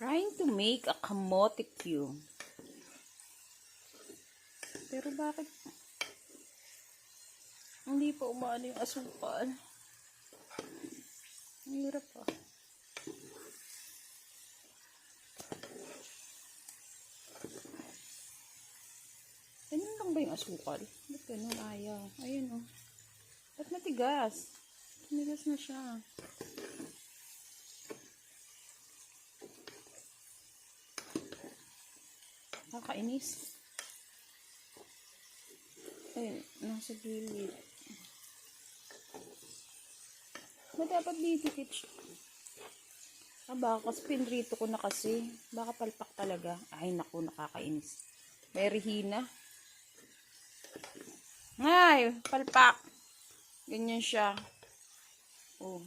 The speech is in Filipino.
Trying to make a kamote cube. Pero bakit hindi pa umaano yung asukal? Ang hirap pa. Ganun lang ba yung asukal? Ba't ganun? Ayaw. Ayun oh. Ba't matigas? Matigas na siya. Nakakainis. Ayun, nasa gilid. Ba't dapat didikit siya? Baka pinrito ko na kasi. Baka palpak talaga. Ay, naku, nakakainis. May rihina. Ay, palpak. Ganyan siya. Oh.